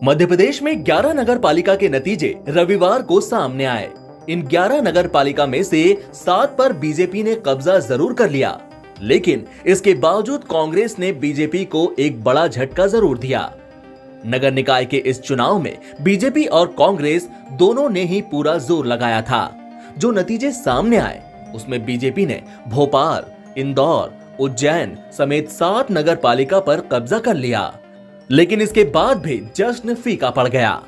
मध्य प्रदेश में 11 नगर पालिका के नतीजे रविवार को सामने आए। इन 11 नगर पालिका में से 7 पर बीजेपी ने कब्जा जरूर कर लिया, लेकिन इसके बावजूद कांग्रेस ने बीजेपी को एक बड़ा झटका जरूर दिया। नगर निकाय के इस चुनाव में बीजेपी और कांग्रेस दोनों ने ही पूरा जोर लगाया था। जो नतीजे सामने आए उसमें बीजेपी ने भोपाल, इंदौर, उज्जैन समेत 7 नगर पालिका पर कब्जा कर लिया, लेकिन इसके बाद भी जश्न फीका पड़ गया।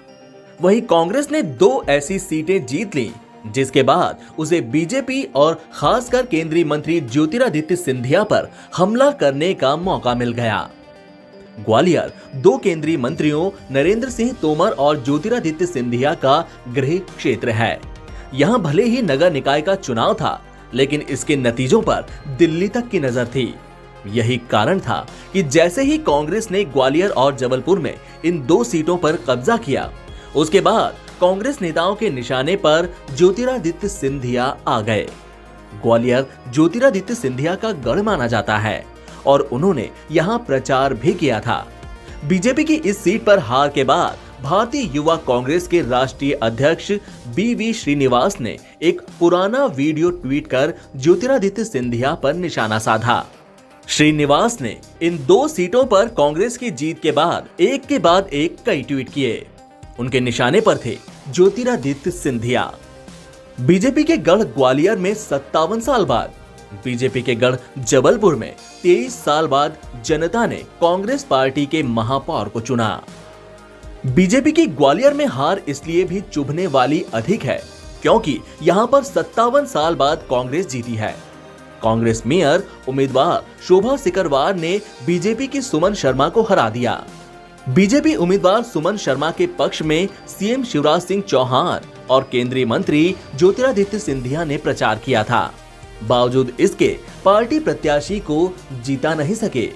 वहीं कांग्रेस ने 2 ऐसी सीटें जीत ली जिसके बाद उसे बीजेपी और खासकर केंद्रीय मंत्री ज्योतिरादित्य सिंधिया पर हमला करने का मौका मिल गया। ग्वालियर 2 केंद्रीय मंत्रियों नरेंद्र सिंह तोमर और ज्योतिरादित्य सिंधिया का गृह क्षेत्र है। यहां भले ही नगर निकाय का चुनाव था, लेकिन इसके नतीजों पर दिल्ली तक की नजर थी। यही कारण था कि जैसे ही कांग्रेस ने ग्वालियर और जबलपुर में इन 2 सीटों पर कब्जा किया, उसके बाद कांग्रेस नेताओं के निशाने पर ज्योतिरादित्य सिंधिया आ गए। ग्वालियर ज्योतिरादित्य सिंधिया का गढ़ माना जाता है और उन्होंने यहां प्रचार भी किया था। बीजेपी की इस सीट पर हार के बाद भारतीय युवा कांग्रेस के राष्ट्रीय अध्यक्ष BV श्रीनिवास ने एक पुराना वीडियो ट्वीट कर ज्योतिरादित्य सिंधिया पर निशाना साधा। श्रीनिवास ने इन 2 सीटों पर कांग्रेस की जीत के बाद एक के बाद एक कई ट्वीट किए। उनके निशाने पर थे ज्योतिरादित्य सिंधिया। बीजेपी के गढ़ ग्वालियर में 57 साल बाद, बीजेपी के गढ़ जबलपुर में 23 साल बाद जनता ने कांग्रेस पार्टी के महापौर को चुना। बीजेपी की ग्वालियर में हार इसलिए भी चुभने वाली अधिक है क्योंकि यहां पर 57 साल बाद कांग्रेस जीती है। कांग्रेस मेयर उम्मीदवार शोभा सिकरवार ने बीजेपी की सुमन शर्मा को हरा दिया। बीजेपी उम्मीदवार सुमन शर्मा के पक्ष में सीएम शिवराज सिंह चौहान और केंद्रीय मंत्री ज्योतिरादित्य सिंधिया ने प्रचार किया था। बावजूद इसके पार्टी प्रत्याशी को जीता नहीं सके।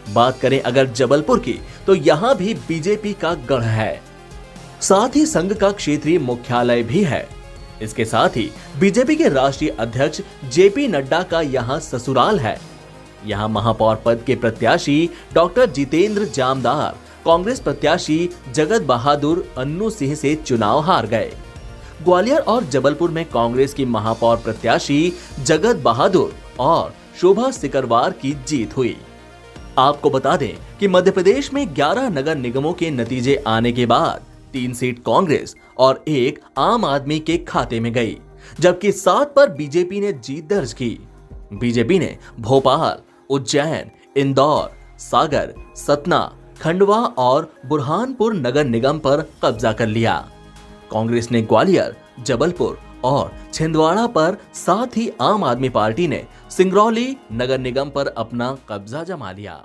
बात करें अगर जबलपुर की, तो यहां भी बीजेपी का गढ़ है, साथ ही संघ का क्षेत्रीय मुख्यालय भी है। इसके साथ ही बीजेपी के राष्ट्रीय अध्यक्ष JP नड्डा का यहां ससुराल है। यहां महापौर पद के प्रत्याशी डॉक्टर जितेंद्र जामदार कांग्रेस प्रत्याशी जगत बहादुर अन्नू सिंह से चुनाव हार गए। ग्वालियर और जबलपुर में कांग्रेस की महापौर प्रत्याशी जगत बहादुर और शोभा सिकरवार की जीत हुई। आपको बता दें कि मध्य प्रदेश में 11 नगर निगमों के नतीजे आने के बाद 3 सीट कांग्रेस और 1 आम आदमी के खाते में गई, जबकि 7 पर बीजेपी ने जीत दर्ज की। बीजेपी ने भोपाल, उज्जैन, इंदौर, सागर, सतना, खंडवा और बुरहानपुर नगर निगम पर कब्जा कर लिया। कांग्रेस ने ग्वालियर, जबलपुर और छिंदवाड़ा पर, साथ ही आम आदमी पार्टी ने सिंगरौली नगर निगम पर अपना कब्जा जमा लिया।